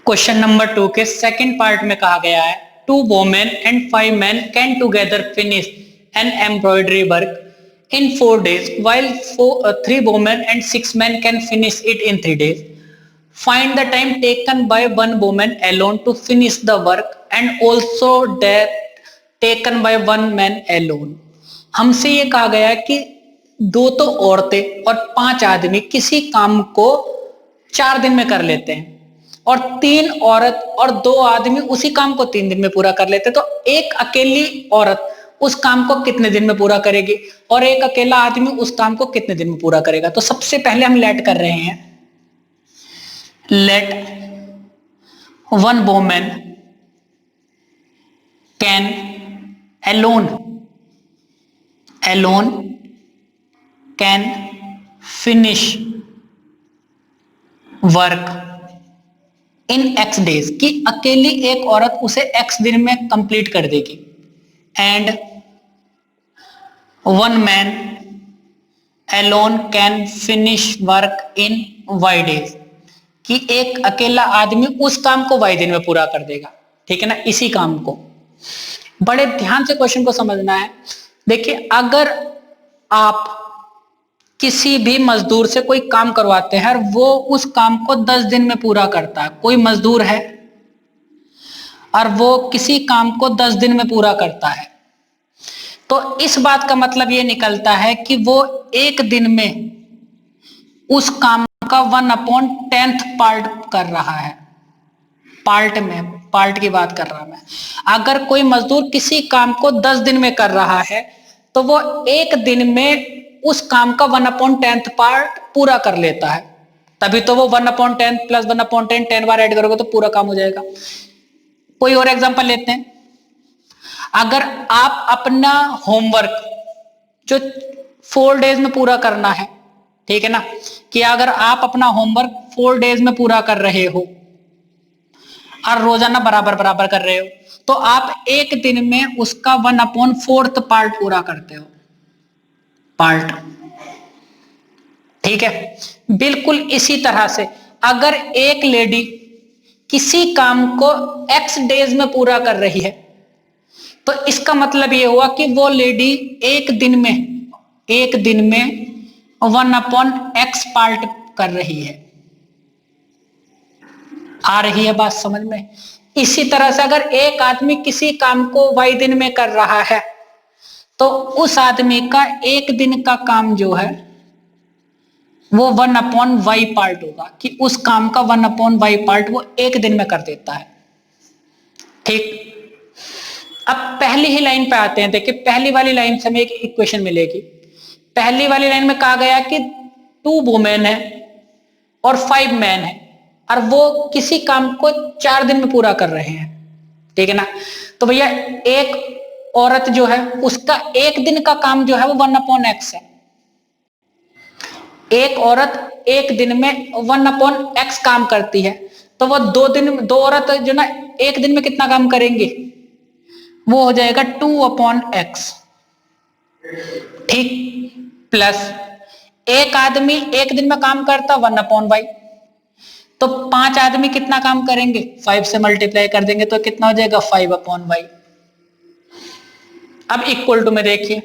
Question number 2 के second part में कहा गया है 2 women and 5 men can together finish an embroidery work in 4 days while 3 women and 6 men can finish it in 3 days. Find the time taken by one woman alone to finish the work and also that taken by one man alone. हमसे ये कहा गया है कि दो तो औरतें और 5 आदमी किसी काम को 4 दिन में कर लेते हैं और 3 औरत और 2 आदमी उसी काम को 3 दिन में पूरा कर लेते हैं। तो एक अकेली औरत उस काम को कितने दिन में पूरा करेगी और एक अकेला आदमी उस काम को कितने दिन में पूरा करेगा। तो सबसे पहले हम लेट कर रहे हैं, let one women can alone can finish work in x days, कि अकेली एक औरत उसे x दिन में कंप्लीट कर देगी। And one man alone can finish work in y days, कि एक अकेला आदमी उस काम को y दिन में पूरा कर देगा। ठीक है ना, इसी काम को बड़े ध्यान से क्वेश्चन को समझना है। देखिए, अगर आप किसी भी मजदूर से कोई काम करवाते हैं और वो उस काम को 10 दिन में पूरा करता है, कोई मजदूर है और वो किसी काम को 10 दिन में पूरा करता है, तो इस बात का मतलब ये निकलता है कि वो एक दिन में उस काम का 1/10 पार्ट कर रहा है। पार्ट की बात कर रहा हूं मैं। अगर कोई मजदूर किसी काम को 10 दिन में कर रहा है तो वो एक दिन में उस काम का 1/10 पार्ट पूरा कर लेता है, तभी तो वो 1/10 प्लस 1/10 10 बार ऐड करोगे तो पूरा काम हो जाएगा। कोई और एग्जांपल लेते हैं। अगर आप अपना होमवर्क जो 4 डेज में पूरा करना है, ठीक है ना, कि अगर आप अपना होमवर्क 4 डेज में पूरा कर रहे हो और रोजाना बराबर बराबर कर रहे हो, तो आप एक दिन में उसका 1/4 पार्ट पूरा करते हो, पार्ट। ठीक है, बिल्कुल इसी तरह से अगर एक लेडी किसी काम को x डेज में पूरा कर रही है, तो इसका मतलब ये हुआ कि वो लेडी एक दिन में 1/x पार्ट कर रही है। आ रही है बात समझ में? इसी तरह से अगर एक आदमी किसी काम को y दिन में कर रहा है तो उस आदमी का एक दिन का काम जो है वो 1/y पार्ट होगा, कि उस काम का 1/y पार्ट वो एक दिन में कर देता है। ठीक, अब पहली ही लाइन पे आते हैं। देखिए, पहली वाली लाइन से हमें एक इक्वेशन मिलेगी। पहली वाली लाइन में कहा गया कि 2 वुमेन है और 5 मैन है और वो किसी काम को 4 दिन में पूरा कर रहे हैं। ठीक है ना, तो भैया एक औरत जो है उसका एक दिन का काम जो है वो 1/x है। एक औरत एक दिन में 1/x काम करती है, तो वो दो औरत जो ना एक दिन में कितना काम करेंगे, वो हो जाएगा 2/x। ठीक, प्लस एक आदमी एक दिन में काम करता 1/y, तो 5 आदमी कितना काम करेंगे, 5 से मल्टीप्लाई कर देंगे तो कितना हो जाएगा 5/y। अब इक्वल टू में देखिए,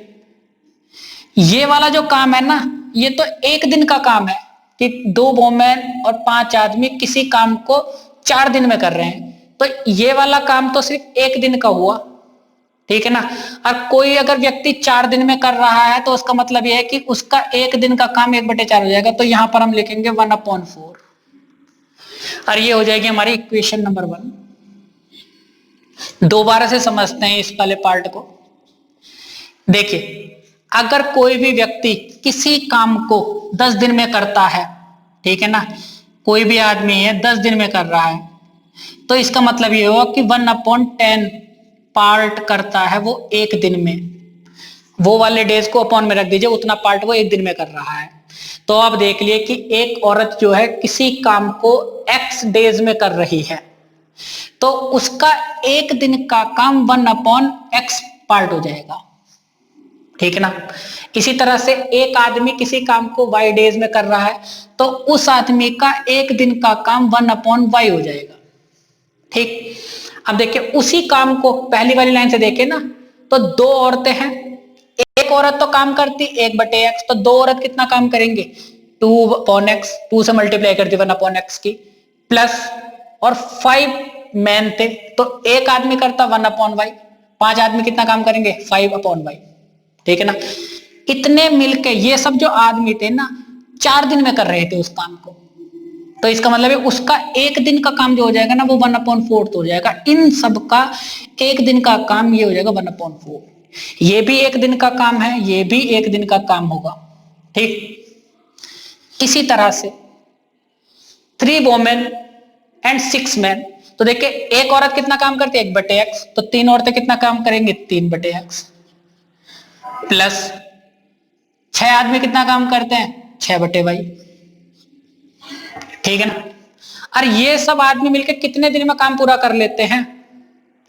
ये वाला जो काम है ना, ये तो एक दिन का काम है कि 2 वुमेन और 5 आदमी किसी काम को 4 दिन में कर रहे हैं, तो ये वाला काम तो सिर्फ एक दिन का हुआ। ठीक है ना, और कोई अगर व्यक्ति 4 दिन में कर रहा है तो उसका मतलब यह है कि उसका एक दिन का काम 1/4 हो जाएगा। तो यहां पर हम लिखेंगे 1/4 और ये हो जाएगी हमारी इक्वेशन नंबर 1। दोबारा से समझते हैं इस वाले पार्ट को। देखिए, अगर कोई भी व्यक्ति किसी काम को 10 दिन में करता है, ठीक है ना, कोई भी आदमी है 10 दिन में कर रहा है, तो इसका मतलब ये हुआ कि 1/10 पार्ट करता है वो एक दिन में। वो वाले डेज को अपॉन में रख दीजिए, उतना पार्ट वो एक दिन में कर रहा है। तो आप देख लिए कि एक औरत जो है किसी काम को x डेज में कर रही है, तो उसका एक दिन का काम 1/x पार्ट हो जाएगा। ठीक है ना, इसी तरह से एक आदमी किसी काम को y डेज में कर रहा है, तो उस आदमी का एक दिन का काम 1/y हो जाएगा। ठीक, अब देखिए उसी काम को पहली वाली लाइन से देखे ना, तो दो औरतें हैं, एक औरत तो काम करती 1/x, तो दो औरत कितना काम करेंगे 2/x, 2 से मल्टीप्लाई कर दी 1/x की, प्लस और 5 मैन थे तो एक आदमी करता 1/y, 5 आदमी कितना काम करेंगे 5/y, ठीक है ना। इतने मिलके ये सब जो आदमी थे ना 4 दिन में कर रहे थे उस काम को, तो इसका मतलब है उसका एक दिन का काम जो हो जाएगा ना वो 1/4 हो जाएगा। इन सब का एक दिन का काम ये हो जाएगा 1/4। ये भी एक दिन का काम है, ये भी एक दिन का काम होगा, ठीक। इसी तरह से 3 वोमेन एंड 6 मैन, तो देखिए एक औरत कितना काम करती है 1/x, तो 3 औरतें कितना काम करेंगे 3/x, प्लस 6 आदमी कितना काम करते हैं 6/y, ठीक है ना। और ये सब आदमी मिलकर कितने दिन में काम पूरा कर लेते हैं,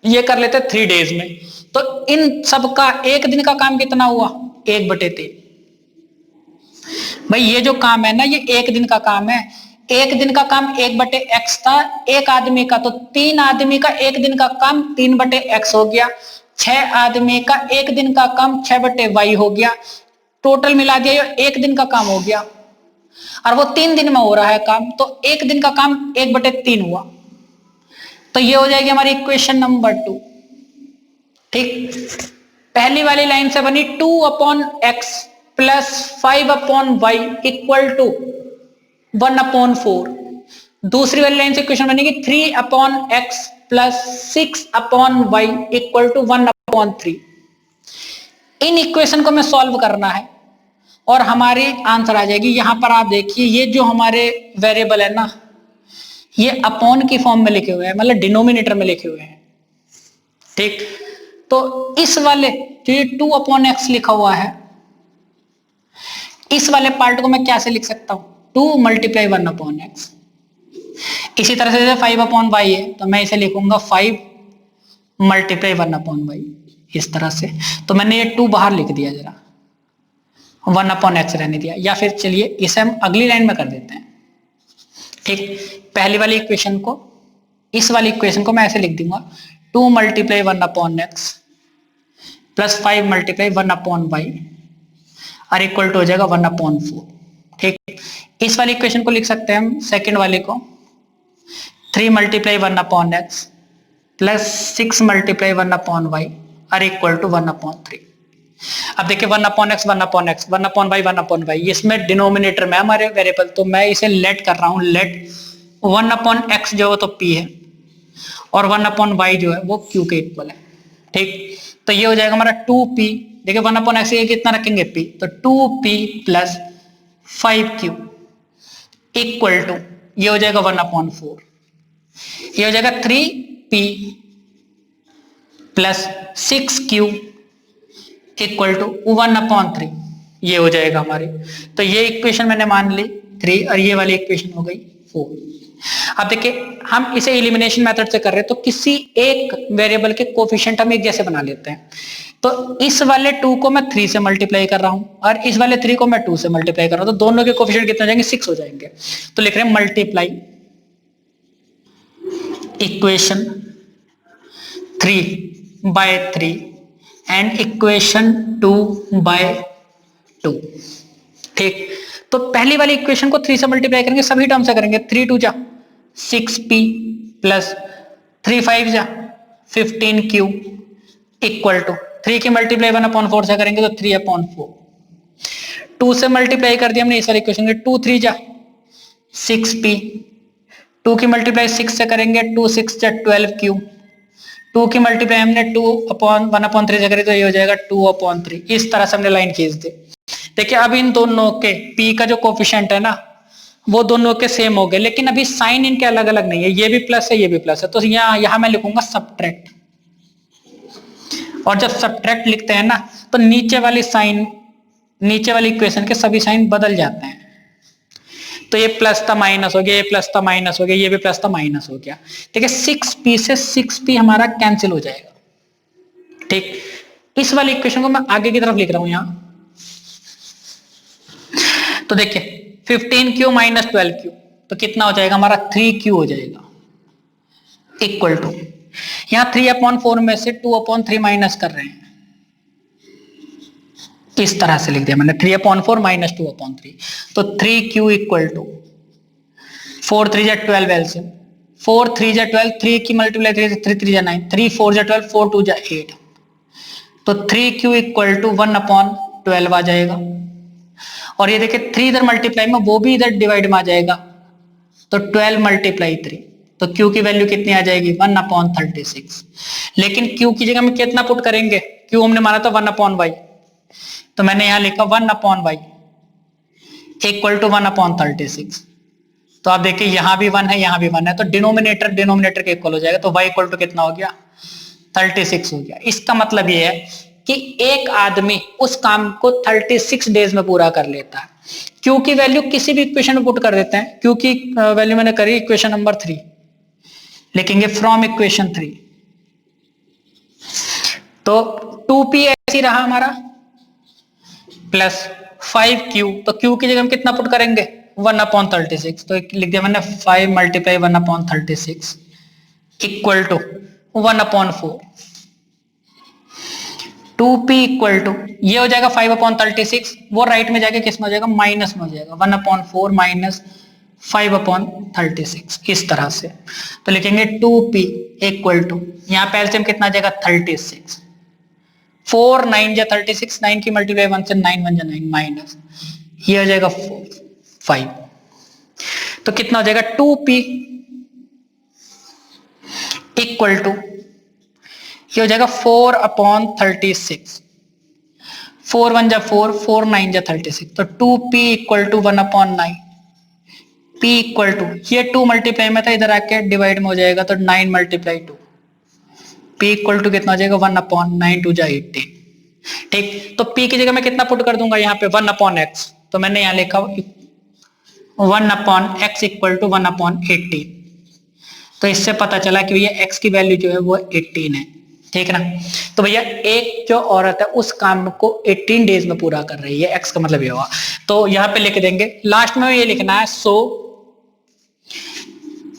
ये कर लेते हैं 3 डेज में। तो इन सब का एक दिन का काम कितना हुआ 1/3। भाई ये जो काम है ना ये एक दिन का काम है, एक दिन का काम 1/x था एक आदमी का, तो 3 आदमी का एक दिन का काम 3/x हो गया, 6 आदमी का एक दिन का काम 6/y हो गया, टोटल मिला दिया एक दिन का काम हो गया, और वो 3 दिन में हो रहा है काम, तो एक दिन का काम 1/3 हुआ। तो ये हो जाएगी हमारी इक्वेशन नंबर 2, ठीक। पहली वाली लाइन से बनी 2/x plus 5/y equal to 1/4। दूसरी वाली लाइन से इक्वेशन बनेगी 3/x plus 6/y equal to 1/3। इन इक्वेशन को मैं सॉल्व करना है और हमारी आंसर आ जाएगी। यहां पर आप देखिए ये जो हमारे वेरिएबल है ना ये अपॉन की फॉर्म में लिखे हुए हैं, मतलब डिनोमिनेटर में लिखे हुए हैं, ठीक। तो इस वाले जो ये 2/x लिखा हुआ है इस वाले पार्ट को मैं क्या से लिख सकता हूं 2 × 1/x। इसी तरह से 5/y है तो मैं इसे लिखूंगा 5 × 1/y, इस तरह से। तो मैंने ये 2 बाहर लिख दिया, जरा 1/x रहने दिया, या फिर चलिए इसे हम अगली लाइन में कर देते हैं, ठीक। पहली वाली इक्वेशन को इस वाली इक्वेशन को मैं ऐसे लिख दूंगा 2 × 1/x प्लस 5 × 1/y और इक्वल टू हो जाएगा 1/4, ठीक। इस वाली इक्वेशन को लिख सकते हैं हम सेकंड वाले को 3 × 1/x प्लस 6 × 1/y और इक्वल टू 1/3। अब देखिए 1/x 1/x 1/y 1/y इसमें डिनोमिनेटर में हमारे वेरिएबल, तो मैं इसे लेट कर रहा हूं, लेट 1/x जो है तो p है और 1/y जो है वो q के इक्वल है, ठीक। तो ये हो जाएगा हमारा 2p, देखिए 1/x ये कितना रखेंगे p, तो 2p plus 5q equal to ये हो जाएगा 1/4, ये हो जाएगा 3p plus 6q equal to 1/3, ये हो जाएगा हमारी। तो ये इक्वेशन मैंने मान ली 3 और ये वाली इक्वेशन हो गई 4। अब देखिए हम इसे एलिमिनेशन मेथड से कर रहे हैं तो किसी एक वेरिएबल के कोफिशिएंट हम एक जैसे बना लेते हैं। तो इस वाले 2 को मैं 3 से मल्टीप्लाई कर रहा हूं और इस वाले 3 को मैं 2 से मल्टीप्लाई कर रहा हूं, तो दोनों के कोफिशिएंट कितने हो जाएंगे 6 हो जाएंगे। तो लिख रहे हैं मल्टीप्लाई इक्वेशन 3/3 एंड इक्वेशन 2/2, ठीक। तो पहली वाली इक्वेशन को 3 से मल्टीप्लाई करेंगे, सभी टर्म से करेंगे, 3 2 जा 6p प्लस 3 5 जा 15q इक्वल टू 3 की मल्टीप्लाई 1/4 से करेंगे तो 3/4, 2 से मल्टीप्लाई कर दिया हमने इस वाली इक्वेशन के, 2 3 जा 6p, 2 की मल्टीप्लाई 6 से करेंगे 2 6 जा 12q, 2 की मल्टीप्लाई हमने 2/1/3 से करी तो ये हो जाएगा 2/3। इस तरह से हमने लाइन खींच दी। देखिए अब इन दोनों के p का जो कोफिशिएंट है ना वो दोनों के सेम हो गए, लेकिन अभी साइन इनके अलग अलग नहीं है, ये भी प्लस है ये भी प्लस है, तो यहां मैं लिखूंगा सब्ट्रैक्ट। और जब सब्ट्रैक्ट लिखते हैं ना तो नीचे वाली साइन, नीचे वाली इक्वेशन के सभी साइन बदल जाते हैं। तो ये प्लस था माइनस हो गया, ये प्लस था माइनस हो गया, ये भी प्लस था माइनस हो गया, ठीक है। 6p से 6p हमारा कैंसिल हो जाएगा, ठीक। इस वाली इक्वेशन को मैं आगे की तरफ लिख रहा हूं यहां, तो देखिए 15q माइनस 12q तो कितना हो जाएगा हमारा 3q हो जाएगा, इक्वल टू, यहाँ 3/4 में से 2/3 माइनस कर रहे हैं, इस तरह से लिख दिया मैंने 3/4 माइनस 2/3। तो 3q इक्वल टू 4 3 12 एलसीएम, 4 3 12, 3 की मल्टीप्लाई 3 3 9, 3 4 12, 4 2 8। तो 3q इक्वल टू 1/12 आ जाएगा। और ये देखिए 3 इधर मल्टीप्लाई में, वो भी इधर डिवाइड में आ जाएगा, तो 12 मल्टीप्लाई 3, तो q की वैल्यू कितनी आ जाएगी 1/36। लेकिन q की जगह में कितना पुट करेंगे, q हमने माना था 1/y, तो मैंने यहां लिखा 1/y इक्वल टू 1/36। तो आप देखिए यहां भी 1 है, यहां भी 1 है, तो डिनोमिनेटर डिनोमिनेटर के इक्वल हो जाएगा, तो y इक्वल टू कितना हो गया 36 हो गया। इसका मतलब ये है कि एक आदमी उस काम को 36 डेज में पूरा कर लेता है। क्यू की वैल्यू किसी भी इक्वेशन में पुट कर देते हैं, क्यू की वैल्यू मैंने करी इक्वेशन नंबर 3, लिखेंगे फ्रॉम इक्वेशन 3। तो 2p ऐसी रहा हमारा प्लस 5q, तो q की जगह हम कितना पुट करेंगे 1/36, तो लिख दिया मैंने 5 multiply 1/36 equal to 1/4। 2p equal to ये हो जाएगा 5/36, वो राइट में जाके किस में हो जाएगा माइनस में हो जाएगा 1/4 माइनस 5/36, इस तरह से। तो लिखेंगे 2p इक्वल टू, यहाँ पे एलसीएम कितना आ जाएगा 36, 4 9 जा 36, 9 की मल्टीप्लाई 1 से 9 1 जा 9 माइनस ये हो जाएगा 5, तो कितना हो जाएगा 2p इक्वल टू ये हो जाएगा 4/36, 4 1 जा 4, 4 9 जा 36, तो 2p equal to 1/9, p equal to ये 2 मल्टीप्लाई में था, इधर आके डिवाइड में हो जाएगा, तो 9 मल्टीप्लाई 2, p इक्वल टू कितना हो जाएगा 1/9 2 जा 18। ठीक, तो p की जगह मैं कितना पुट कर दूंगा यहाँ पे 1/x, तो मैंने यहाँ लिखा 1/x इक्वल टू 1/18। तो इससे पता चला कि भैया x की वैल्यू जो है वो 18 है। ठीक ना, तो भैया एक जो औरत है उस काम को 18 डेज में पूरा कर रही है, x का मतलब ये हुआ। तो यहाँ पे लिख देंगे, लास्ट में ये लिखना है सो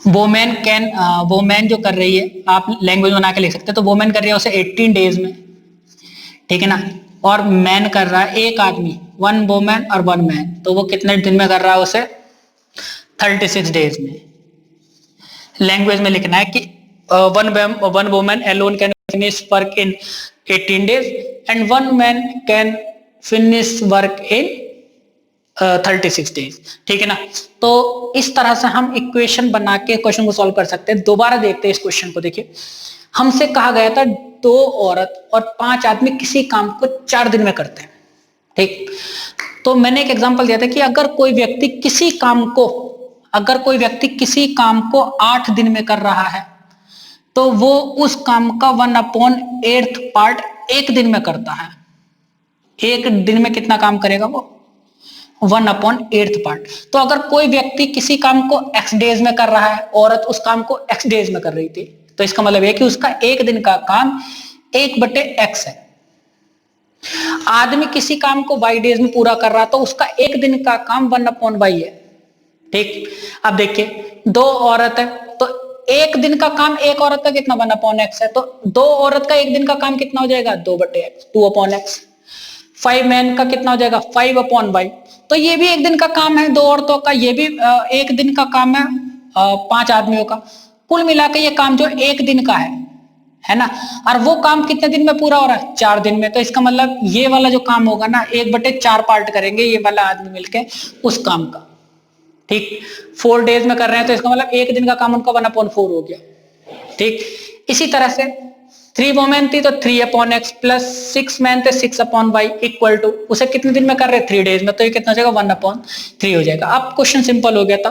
वोमेन कैन, वोमेन जो कर रही है, आप लैंग्वेज बना के लिख सकते हैं, तो वोमेन कर रही है उसे 18 डेज में, ठीक है ना, और मैन कर रहा है एक आदमी, 1 वोमेन और 1 मैन, तो वो कितने दिन में कर रहा है उसे 36 डेज में। लैंग्वेज में लिखना है कि one woman alone can finish work in 18 days and 1 man can finish work in 36 days। ठीक है ना, तो इस तरह से हम इक्वेशन बना के क्वेश्चन को सॉल्व कर सकते हैं। दोबारा देखते हैं इस क्वेश्चन को। देखिए हमसे कहा गया था 2 औरत और 5 आदमी किसी काम को 4 दिन में करते हैं। ठीक, तो मैंने एक एग्जांपल दिया था कि अगर कोई व्यक्ति किसी काम को 8 दिन में कर रहा है तो वो उस काम का 1/8 पार्ट एक दिन में करता है। एक दिन में कितना काम करेगा वो 1/8 पार्ट। तो अगर कोई व्यक्ति किसी काम को x डेज में कर रहा है, औरत उस काम को x डेज में कर रही थी, तो इसका मतलब है कि उसका एक दिन का काम 1/x है। आदमी किसी काम को y डेज में पूरा कर रहा तो उसका एक दिन का काम 1/y है। ठीक, अब देखिए 2 औरत है तो एक दिन का काम एक औरत का कितना 1/x है, तो 2 औरत का एक दिन का काम कितना हो जाएगा 2/x 2/x। 5 मैन का कितना हो जाएगा 5/y, तो ये भी एक दिन का काम है 2 औरतों का, ये भी एक दिन का काम है 5 आदमियों का। कुल मिलाकर ये काम जो एक दिन का है ना, और वो काम कितने दिन में पूरा हो रहा है 4 दिन में। तो इसका मतलब ये वाला जो काम होगा ना 1/4 पार्ट करेंगे ये वाला आदमी मिलके उस काम का। ठीक, 4 डेज में कर रहे हैं तो इसका मतलब एक दिन का काम उनका 1/4 हो गया। ठीक, इसी तरह से 3 वोमेन थी तो 3/x प्लस 6 मैन थे 6/y इक्वल टू उसे कितने दिन में कर रहे 3 डेज में, तो ये कितना हो जाएगा 1/3 हो जाएगा। अब क्वेश्चन सिंपल हो गया था।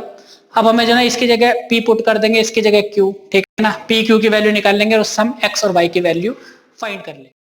अब हमें जो ना इसकी जगह p पुट कर देंगे, इसकी जगह q। ठीक है ना, p q की वैल्यू निकाल लेंगे और सम x और y की वैल्यू फाइंड कर लेंगे।